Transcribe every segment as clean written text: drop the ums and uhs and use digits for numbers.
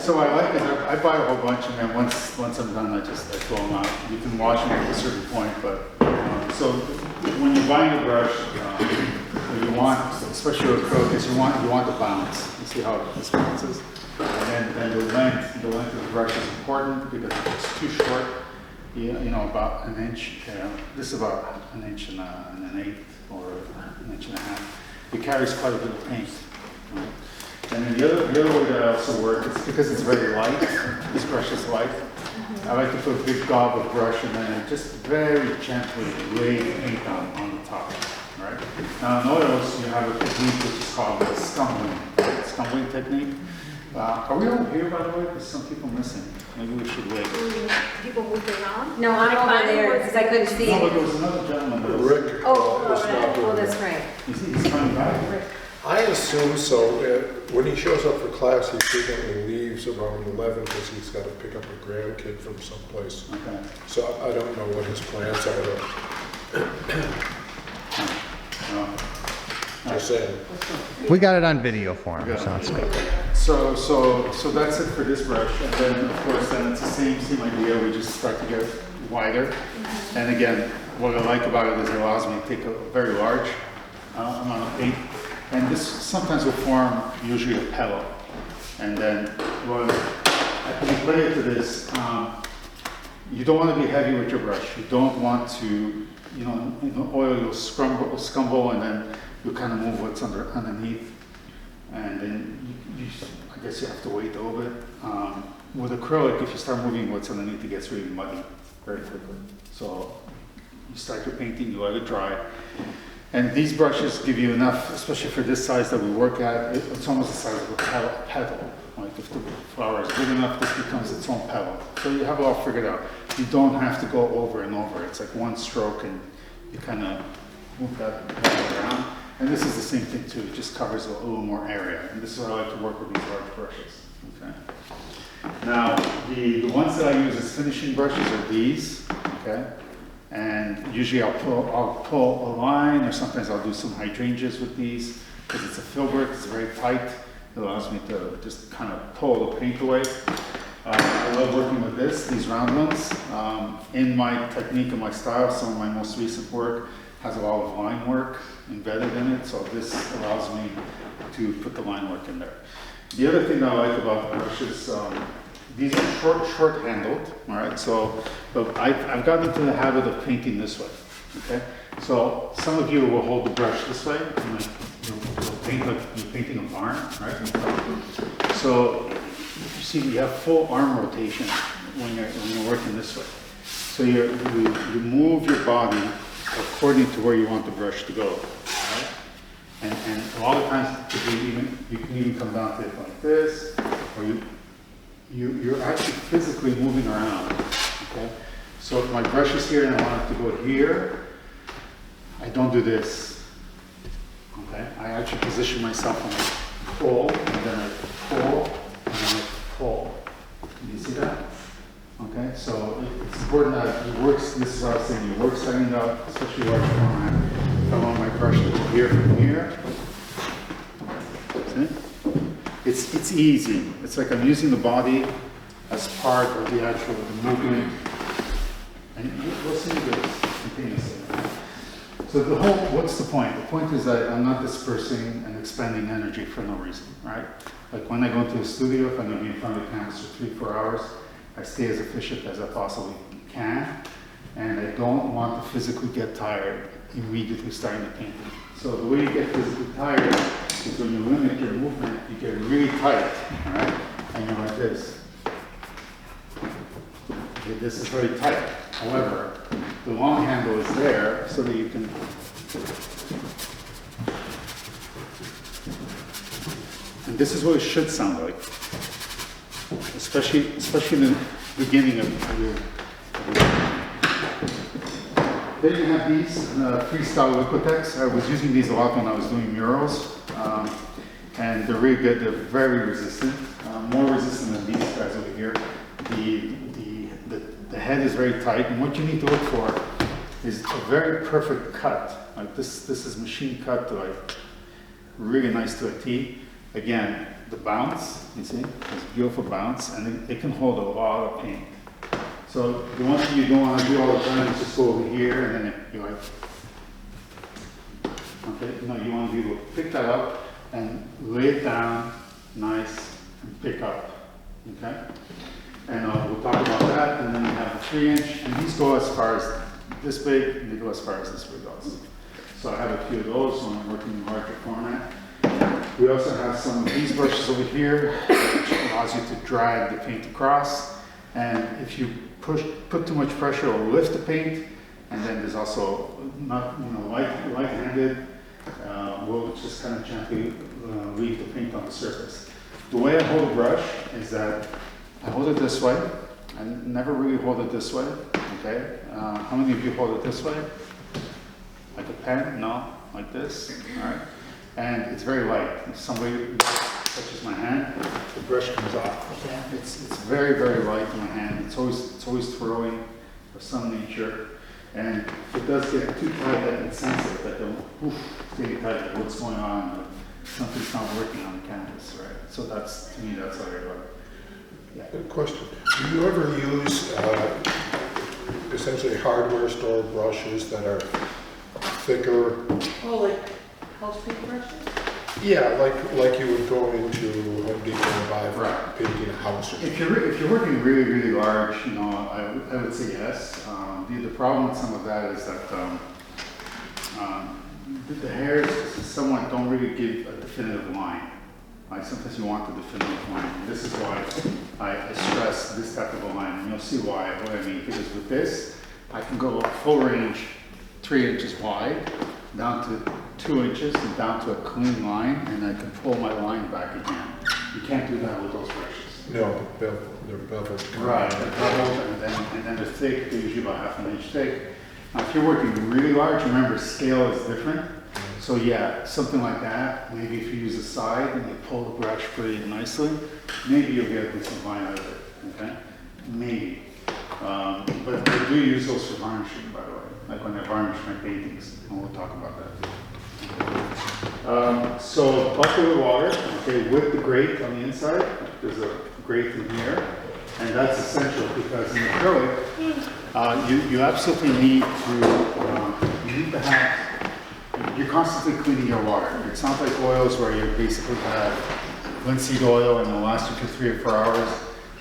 So I like it. I buy a whole bunch, and then once I'm done, I throw them out. You can wash them at a certain point, but so when you're buying a brush, you want, especially with acrylic, you want the bounce. You see how this bounces, and then the length of the brush is important because if it's too short, you know, about an inch. This is about an inch and an eighth, or an inch and a half. It carries quite a bit of paint. Right? And then the other way that I also work is because it's very light. This brush is light. I like to put a big gob of brush and then I just very gently lay paint on the top. Right? Now in oils, you have a technique which is called the scumbling technique. Are we all here, by the way? There's some people missing. Maybe we should wait. People moving around? No, I'm over there because I couldn't see No, but it. there was another gentleman that was... Rick. Oh, that's right. He's coming back. I assume so. When he shows up for class, he frequently leaves around 11 because he's got to pick up a grandkid from someplace. Okay. So I don't know what his plans are. Just saying. We got it on video for him, so it's good. So that's it for this brush, and then of course then it's the same idea. We just start to get wider, and again, what I like about it is it allows me to take a very large amount of paint, and this sometimes will form usually a pillow, and then what I can play it to this. You don't want to be heavy with your brush. You don't want to, you know, in the oil you'll scumble, and then you kind of move what's underneath, and then I guess you have to wait a little bit. With acrylic, if you start moving what's underneath, it gets really muddy very quickly. So you start your painting, you let it dry. And these brushes give you enough, especially for this size that we work at, it's almost the size of a petal. Like if the flower is big enough, this becomes its own petal. So you have it all figured out. You don't have to go over and over. It's like one stroke and you kind of move that around. And this is the same thing too, it just covers a little more area. And this is how I like to work with these large brushes. Okay. Now, the ones that I use as finishing brushes are these, okay? And usually I'll pull a line, or sometimes I'll do some hydrangeas with these, because it's a filbert, it's very tight. It allows me to just kind of pull the paint away. I love working with these round ones. In my technique and my style, some of my most recent work has a lot of line work embedded in it, so this allows me to put the line work in there. The other thing I like about the brushes, these are short handled, all right, so but I've gotten into the habit of painting this way, okay? So some of you will hold the brush this way, and you'll paint like you're painting a barn, right? So you see you have full arm rotation when you're working this way. So you move your body according to where you want the brush to go, right? And a lot of times you can even come down to it like this, or you're actually physically moving around, okay? So if my brush is here and I want it to go here, I don't do this, okay? I actually position myself on a pull, and then I pull, and then I pull. Can you see that? Okay, so it's important that it works, this is what I was saying, you work setting up, especially large format. If I want my brush to go here from here, see? It's easy. It's like I'm using the body as part of the actual movement. And we'll see this continuously. So what's the point? The point is that I'm not dispersing and expending energy for no reason, right? Like when I go into the studio, if I'm going to be in front of the canvas for 3-4 hours, I stay as efficient as I possibly can, and I don't want to physically get tired immediately starting the painting. So the way you get physically tired is when you limit your movement, you get really tight, all right? And you're like this. Okay, this is very tight. However, the long handle is there so that you can and this is what it should sound like. Especially in the beginning of your Then you have these freestyle Liquitex. I was using these a lot when I was doing murals, and they're really good. They're very resistant, more resistant than these guys over here. The head is very tight, and what you need to look for is a very perfect cut. Like this is machine cut to like really nice to a T. Again, the bounce, you see, this beautiful bounce, and it can hold a lot of paint. So the one thing you don't want to do all the time is just go over here and then you're like, okay, no, you want to be able to pick that up and lay it down nice and pick up, okay? And we'll talk about that, and then we have a 3-inch, and these go as far as this big, and they go as far as this big also. So I have a few of those when I'm working in larger format. We also have some of these brushes over here, which allows you to drag the paint across. And if you put too much pressure, it'll lift the paint. And then there's also not, light-handed. We'll just kind of gently leave the paint on the surface. The way I hold a brush is that I hold it this way. I never really hold it this way. Okay. How many of you hold it this way? Like a pen? No, like this. All right. And it's very light. If somebody touches my hand, the brush comes off. Okay? It's very, very light in my hand. It's always twirling of some nature. And if it does get too tight, I can sense it. That it's getting tight. What's going on? Something's not working on the canvas, right? So that's, to me, that's how I do it. Yeah. Good question. Do you ever use essentially hardware store brushes that are thicker? Oh, like house paint brushes? Yeah, like you would go into Home Depot and buy for Right. painting a house. Or If you're working really, really large, I would say yes. The problem with some of that is that the hairs somewhat don't really give a definitive line. Like sometimes you want the definitive line. And this is why I stress this type of a line, and you'll see what I mean. Because with this, I can go full range, 3 inches wide, down to 2 inches, and down to a clean line, and I can pull my line back again. You can't do that with those brushes. No, they're beveled. Right, they're beveled, and then they're thick, they're usually about 1/2 inch thick. Now, if you're working really large, remember scale is different. So yeah, something like that, maybe if you use a side and you pull the brush pretty nicely, maybe you'll get a decent line out of it, okay? Maybe. But I do use those for varnishing, by the way, like when I varnish my paintings, and we'll talk about that. So bucket of water, okay, with the grate on the inside. There's a grate in here, and that's essential because in acrylic, you absolutely need to have. You're constantly cleaning your water. It's not like oils where you basically have linseed oil and it'll last you for 3 or 4 hours.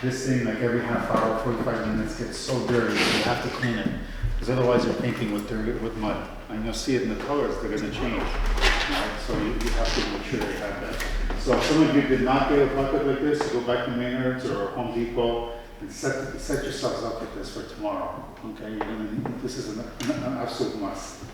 This thing, like every half hour, 45 minutes, gets so dirty you have to clean it. Because otherwise you're painting with mud. And you'll see it in the colors, they're going to change. Right? So you have to make sure you have that. So if some of you did not get a bucket like this, go back to Maynard's or Home Depot and set yourselves up with this for tomorrow. Okay, this is an absolute must.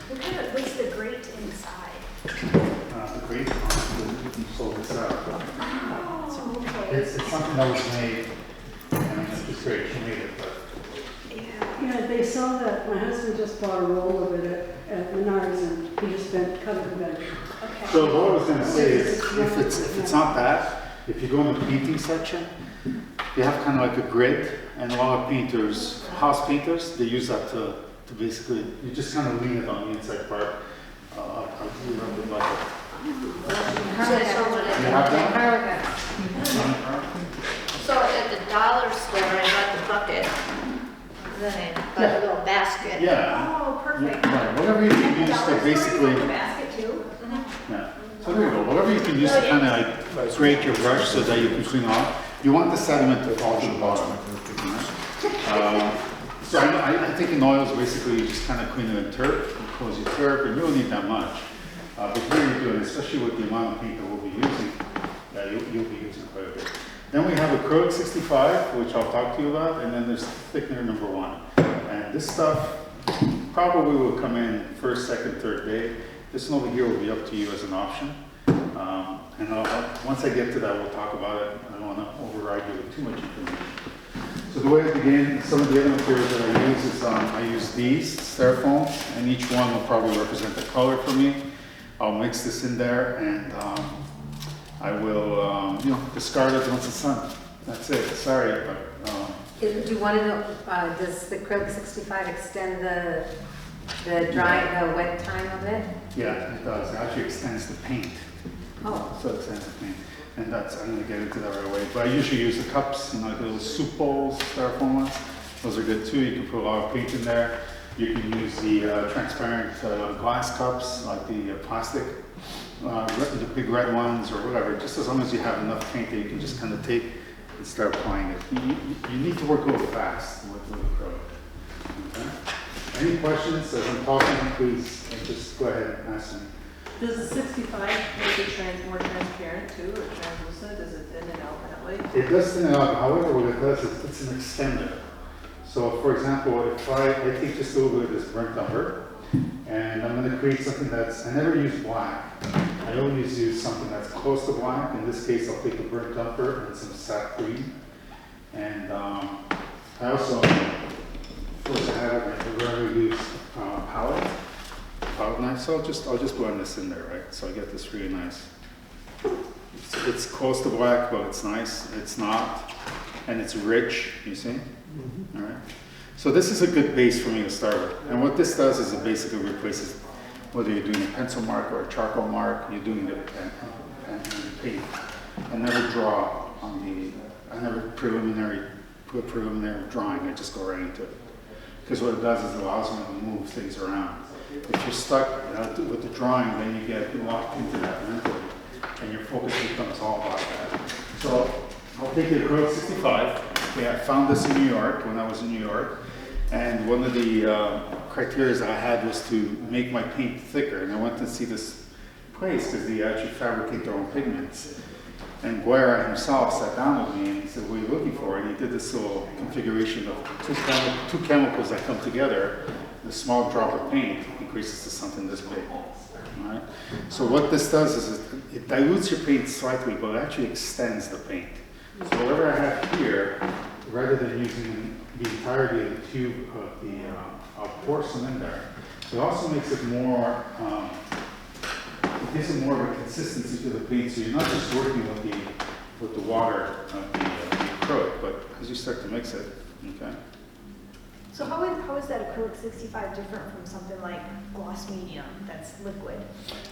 What's the grate inside? The grate, you can pull this out. Oh, okay. It's something that was made, I mean, it's great, she made it, but. Yeah, they sell that. My husband just bought a roll of it at Menards, and he just spent cut it together. Okay. So what I was gonna say is, if it's not that, if you go in the painting section, you have kind of like a grid, and a lot of painters, house painters, they use that to basically, you just kind of lean it on the inside part. I'll remember the bucket. You have that? So at the dollar store, I got the bucket, then I got a little basket. Yeah. Oh, perfect. Right, whatever you can use to basically, The basket too? yeah. So there you go, whatever you can use to kind of like grate your brush so that you can clean off. You want the sediment to fall to the bottom. So I think in oils, basically, you just kind of clean it in turp, you close your turp, and you don't need that much. But here you're doing, especially with the amount of paint that we'll be using, you'll be using quite a bit. Then we have acrylic 65, which I'll talk to you about, and then there's thickener number 1. And this stuff probably will come in first, second, third day. This one over here will be up to you as an option. And once I get to that, we'll talk about it. I don't want to override you with too much information. So the way I begin, some of the other materials that I use is I use these styrofoam, and each one will probably represent a color for me. I'll mix this in there, and I will, discard it once it's done. That's it. Sorry, but. Do you want to know, does the acrylic 65 extend the wet time of it? Yeah, it does. It actually extends the paint. Oh. So it extends the paint. And that's, I'm gonna get into that right away. But I usually use the cups, you know, like the little soup bowls, styrofoam ones. Those are good too. You can put a lot of paint in there. You can use the transparent glass cups, like the plastic, the big red ones or whatever. Just as long as you have enough paint that you can just kind of take and start applying it. You need to work a little fast with acrylic. Okay? Any questions as I'm talking? Please just go ahead and ask me. Does the 65 make it more transparent too, or translucent? Does it thin it out that way? It does thin it out. However, what it does is it's an extender. So, for example, if I take just a little bit of this burnt umber, and I'm going to create something that's, I never use black. I always use something that's close to black. In this case, I'll take a burnt umber and some sap green. And I also, of course, I have a regular use palette knife. So I'll just blend this in there, right? So I get this really nice. It's close to black, but it's nice. It's not, and it's rich. You see? All right. So this is a good base for me to start with. And what this does is it basically replaces whether you're doing a pencil mark or a charcoal mark, you're doing the paint. I never draw on the, I never preliminary drawing, I just go right into it. Because what it does is it allows me to move things around. If you're stuck with the drawing, then you get locked into that mentally, and your focus becomes all about that. So I'll take the acrylic 65. Okay, I found this in New York when I was in New York, and one of the criteria that I had was to make my paint thicker, and I went to see this place because they actually fabricate their own pigments. And Guerra himself sat down with me and he said, "What are you looking for?" And he did this little configuration of two chemicals that come together. The small drop of paint increases to something this big. All right? So what this does is it dilutes your paint slightly, but it actually extends the paint. So whatever I have here, rather than using the entirety of the tube of the, I'll pour some in there. It also makes it more, it gives it more of a consistency to the paint, so you're not just working with the water of the acrylic, but as you start to mix it, okay? So how is that acrylic 65 different from something like gloss medium that's liquid?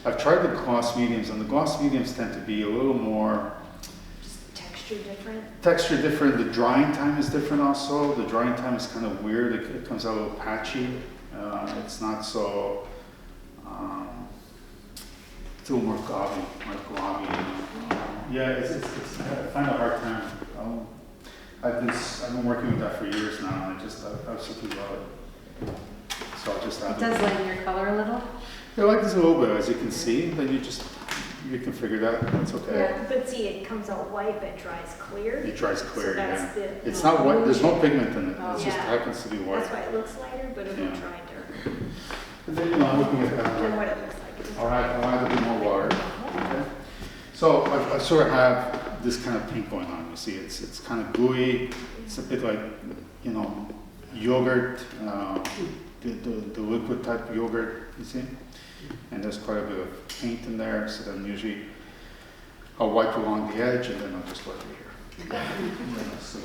I've tried the gloss mediums, and the gloss mediums tend to be a little more Texture different? texture different. The drying time is different also. The drying time is kind of weird. It comes out a little patchy. It's not so, it's a little more gaudy, like globby. Yeah, it's I find a hard time. I've been working with that for years now, and I absolutely love it. So I'll just add It does lighten your color a little. Yeah, I like this a little bit, as you can see. Then you can figure that. That's okay. Yeah, but see, it comes out white, but dries clear. It dries clear, So that's yeah. the- It's not white. There's no pigment in it. Oh, It just yeah. happens to be white. That's why it looks lighter, but it'll Yeah. dry darker And then I'm looking at that. than what it looks like. I'll add a bit more water. Okay. So I sort of have this kind of paint going on. You see, it's kind of gooey. It's a bit like, you know, yogurt, the liquid type yogurt. You see, and there's quite a bit of paint in there. So then usually I'll wipe along the edge, and then I'll just wipe it here. So